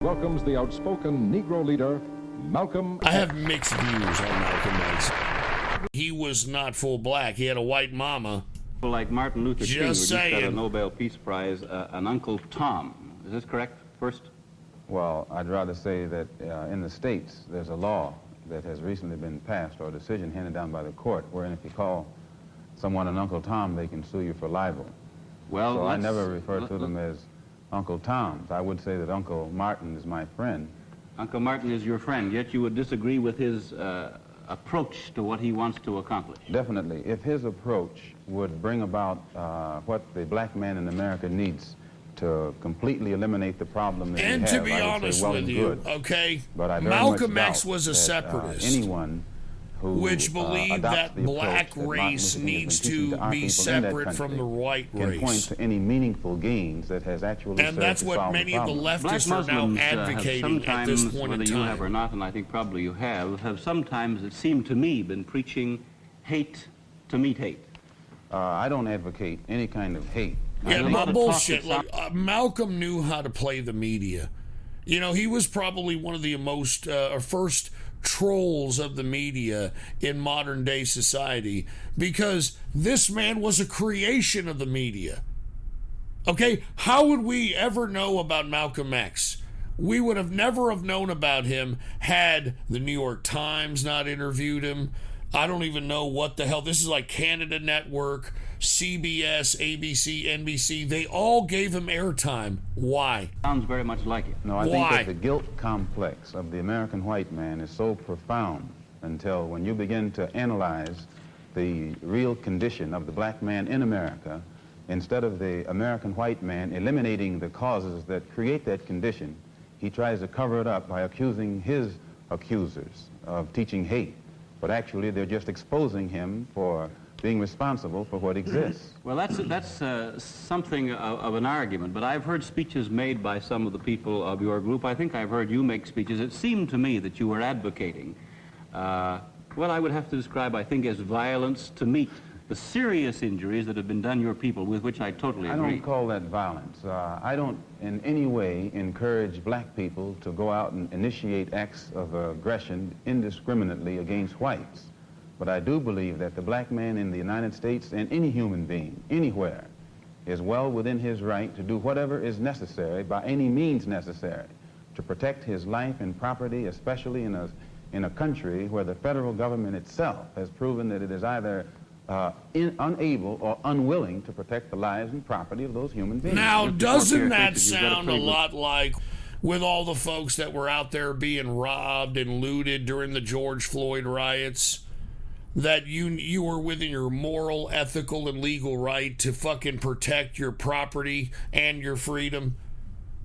welcomes the outspoken Negro leader, Malcolm X. I have mixed views on Malcolm X. He was not full black. He had a white mama. People like Martin Luther King, who just got a saying. Nobel Peace Prize, an Uncle Tom. Is this correct, first? Well, I'd rather say that in the States, there's a law that has recently been passed, or a decision handed down by the court, wherein if you call someone an Uncle Tom, they can sue you for libel. Well, so I never refer to them as Uncle Toms. I would say that Uncle Martin is my friend. Uncle Martin is your friend, yet you would disagree with his approach to what he wants to accomplish. Definitely. If his approach would bring about what the black man in America needs to completely eliminate the problem that And we have, to be I would honest say well with and you, good. okay, But I very Malcolm much X doubt was a that, separatist. Anyone who which believed adopts that the approach black that Martin race Luther King has needs been teaching to our be people in that separate from country the white can point race. to any meaningful gains that has actually And served that's to what solve many the of the problem. Black leftists are now Muslims advocating have at this sometimes, point whether in you time. have or not, and I think probably you have sometimes, it seemed to me, been preaching hate to meet hate. I don't advocate any kind of hate. Yeah, a lot of bullshit. talk Look, Malcolm knew how to play the media. You know, he was probably one of the most first trolls of the media in modern day society, because this man was a creation of the media. Okay, how would we ever know about Malcolm X? We would have never have known about him had the New York Times not interviewed him. I don't even know what the hell. This is like Canada Network, CBS, ABC, NBC. They all gave him airtime. Why? Sounds very much like it. No, I think Why? that the guilt complex of the American white man is so profound until when you begin to analyze the real condition of the black man in America, instead of the American white man eliminating the causes that create that condition, he tries to cover it up by accusing his accusers of teaching hate. But actually, they're just exposing him for being responsible for what exists. Well, that's something of an argument, but I've heard speeches made by some of the people of your group. I think I've heard you make speeches. It seemed to me that you were advocating, what I would have to describe, I think, as violence to meet the serious injuries that have been done your people, with which I totally agree. I don't call that violence. I don't in any way encourage black people to go out and initiate acts of aggression indiscriminately against whites. But I do believe that the black man in the United States, and any human being, anywhere, is well within his right to do whatever is necessary, by any means necessary, to protect his life and property, especially in a country where the federal government itself has proven that it is either unable or unwilling to protect the lives and property of those human beings. Now, Mr. doesn't Cormier, that you've got a sound a pretty good- lot like with all the folks that were out there being robbed and looted during the George Floyd riots? That you were within your moral, ethical, and legal right to fucking protect your property and your freedom?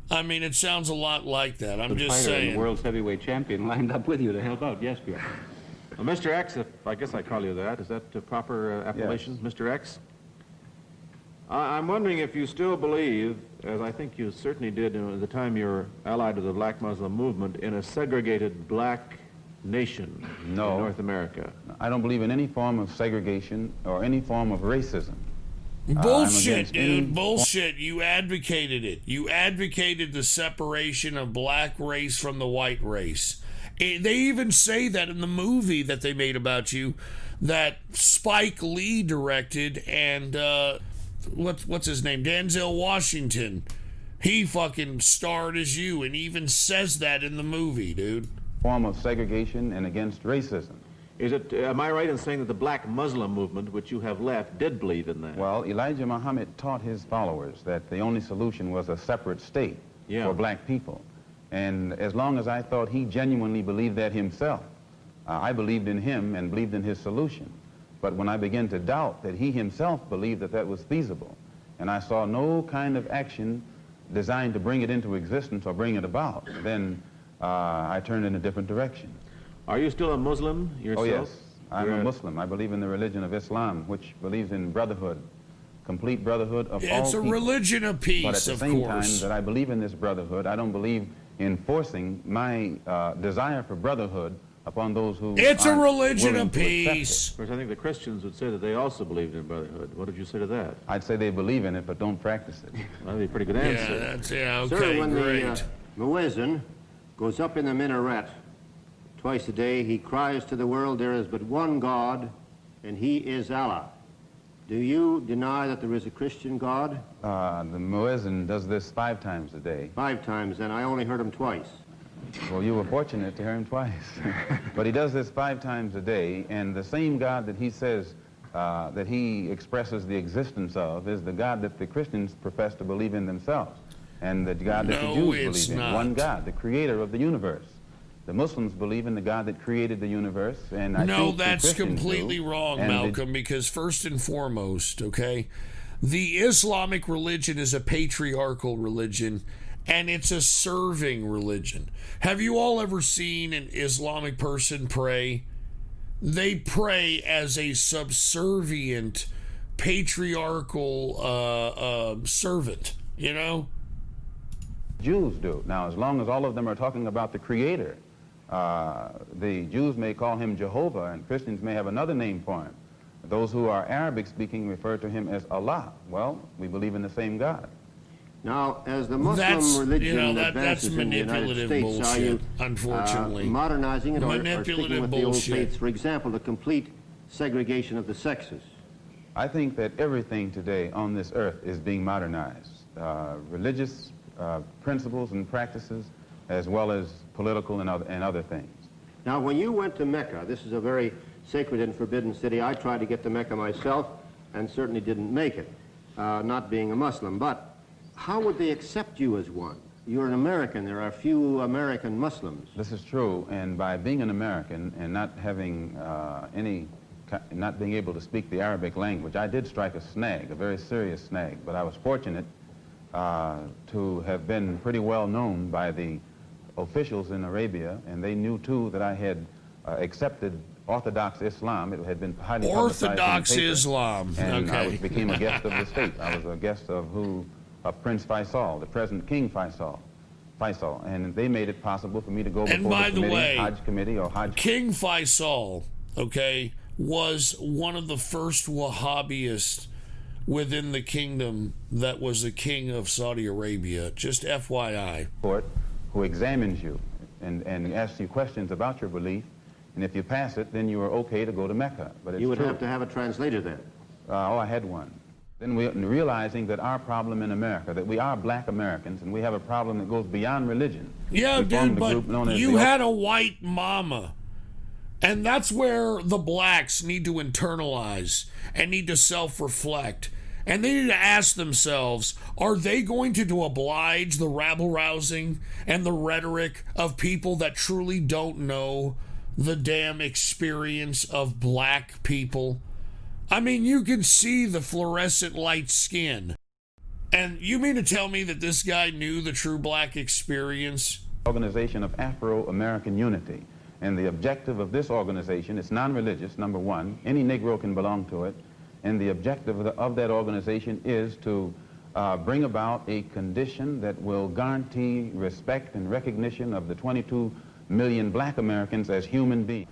I mean, it sounds a lot like that. I'm just Fighter and saying. the world's heavyweight champion lined up with you to help out. Yes, Pierre. Well, Mr. X, if I guess I call you that, is that the proper appellation, Yes. Mr. X? I'm wondering if you still believe, as I think you certainly did at the time you were allied to the black Muslim movement, in a segregated black nation in North America. I don't believe in any form of segregation or any form of racism. Bullshit, against any dude. Bullshit. You advocated it. You advocated the separation of black race from the white race. They even say that in the movie that they made about you, that Spike Lee directed, and what's his name? Denzel Washington. He fucking starred as you, and even says that in the movie, dude. Form of segregation and against racism. Is it, am I right in saying that the black Muslim movement, which you have left, did believe in that? Well, Elijah Muhammad taught his followers that the only solution was a separate state for black people. And as long as I thought he genuinely believed that himself, I believed in him and believed in his solution. But when I began to doubt that he himself believed that that was feasible, and I saw no kind of action designed to bring it into existence or bring it about, then I turned in a different direction. Are you still a Muslim yourself? Oh, yes. I'm a Muslim. I believe in the religion of Islam, which believes in brotherhood, complete brotherhood of all It's a people. religion of peace, But at the of same course. time that I believe in this brotherhood, I don't believe in forcing my desire for brotherhood upon those who It's a aren't religion willing of to accept it. peace. Of course, I think the Christians would say that they also believed in brotherhood. What did you say to that? I'd say they believe in it, but don't practice it. Well, that'd be a pretty good Yeah, answer. that's, yeah, Sir, okay, when great. muezzin goes up in the minaret twice a day. He cries to the world, there is but one God, and he is Allah. Do you deny that there is a Christian God? The muezzin does this 5 times a day. 5 times, and I only heard him twice. Well, you were fortunate to hear him twice. But he does this 5 times a day, and the same God that he says, that he expresses the existence of is the God that the Christians profess to believe in themselves, and the God that the Jews believe in. One God, the creator of the universe. The Muslims believe in the God that created the universe, and I think that's completely wrong, Malcolm, because first and foremost, okay, the Islamic religion is a patriarchal religion, and it's a serving religion. Have you all ever seen an Islamic person pray? They pray as a subservient, patriarchal servant, you know? Jews do. Now, as long as all of them are talking about the creator, the Jews may call him Jehovah, and Christians may have another name for him. Those who are Arabic-speaking refer to him as Allah. Well, we believe in the same God. Now, as the Muslim religion advances in the United States, are you unfortunately modernizing it or sticking manipulative with the old bullshit? faiths? For example, the complete segregation of the sexes. I think that everything today on this earth is being modernized. Religious principles and practices, as well as political and other things. Now, when you went to Mecca, this is a very sacred and forbidden city. I tried to get to Mecca myself and certainly didn't make it, not being a Muslim. But how would they accept you as one? You're an American. There are few American Muslims. This is true, and by being an American and not having not being able to speak the Arabic language, I did strike a snag, a very serious snag, but I was fortunate to have been pretty well known by the officials in Arabia, and they knew too that I had accepted Orthodox Islam. It had been highly Orthodox Islam, and okay. I became a guest of the state. I was a guest of Prince Faisal, the present King Faisal, and they made it possible for me to go before the committee, Hajj committee or Hajj. King Faisal, okay, was one of the first Wahhabists within the kingdom that was the king of Saudi Arabia. Just FYI. Court who examines you and asks you questions about your belief, and if you pass it, then you are okay to go to Mecca. But it's you would true. have to have a translator then. I had one. Then realizing that our problem in America, that we are black Americans, and we have a problem that goes beyond religion. Yeah, dude, but you had a white mama. And that's where the blacks need to internalize and need to self-reflect. And they need to ask themselves, are they going to oblige the rabble-rousing and the rhetoric of people that truly don't know the damn experience of black people? I mean, you can see the fluorescent light skin. And you mean to tell me that this guy knew the true black experience? Organization of Afro-American Unity. And the objective of this organization, it's non-religious, number one. Any Negro can belong to it. And the objective of that organization is to bring about a condition that will guarantee respect and recognition of the 22 million black Americans as human beings.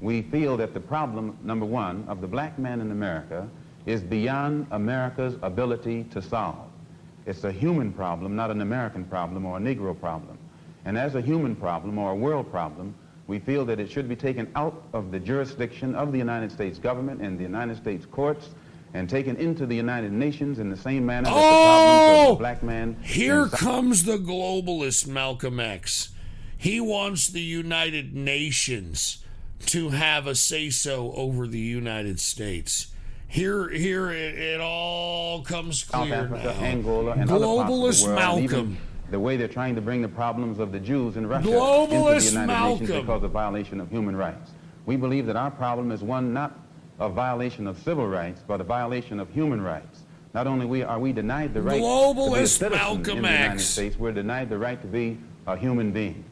We feel that the problem, number one, of the black man in America is beyond America's ability to solve. It's a human problem, not an American problem or a Negro problem. And as a human problem or a world problem, we feel that it should be taken out of the jurisdiction of the United States government and the United States courts and taken into the United Nations in the same manner that the problems of the black man... Here comes the globalist, Malcolm X. He wants the United Nations to have a say-so over the United States. Here it all comes clear South Africa, now. Angola, and globalist other parts of the world, Malcolm. The way they're trying to bring the problems of the Jews in Russia Globalist into the United Malcolm. Nations because of violation of human rights. We believe that our problem is one not of violation of civil rights, but a violation of human rights. Not only are we denied the right to be a Globalist citizen Malcolm in the United X. States, we're denied the right to be a human being.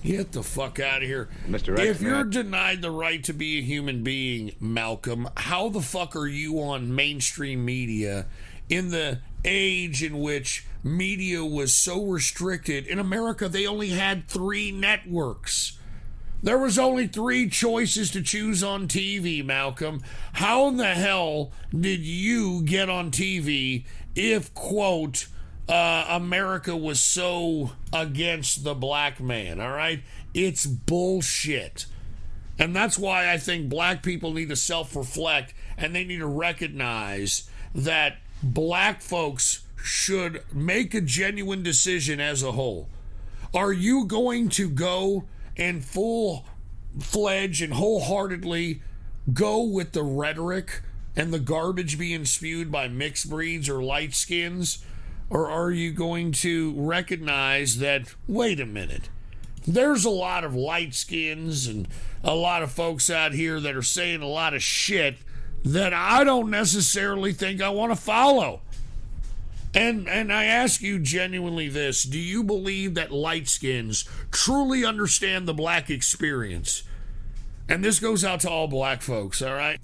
Get the fuck out of here. Mr. X, If you're denied the right to be a human being, Malcolm, how the fuck are you on mainstream media in the age in which media was so restricted? In America, they only had 3 networks. There was only 3 choices to choose on TV, Malcolm. How in the hell did you get on TV if, quote, America was so against the black man, all right? It's bullshit. And that's why I think black people need to self-reflect, and they need to recognize that black folks should make a genuine decision as a whole. Are you going to go and full-fledged and wholeheartedly go with the rhetoric and the garbage being spewed by mixed breeds or light skins? Or are you going to recognize that, wait a minute, there's a lot of light skins and a lot of folks out here that are saying a lot of shit that I don't necessarily think I want to follow. And I ask you genuinely this, do you believe that light skins truly understand the black experience? And this goes out to all black folks, all right?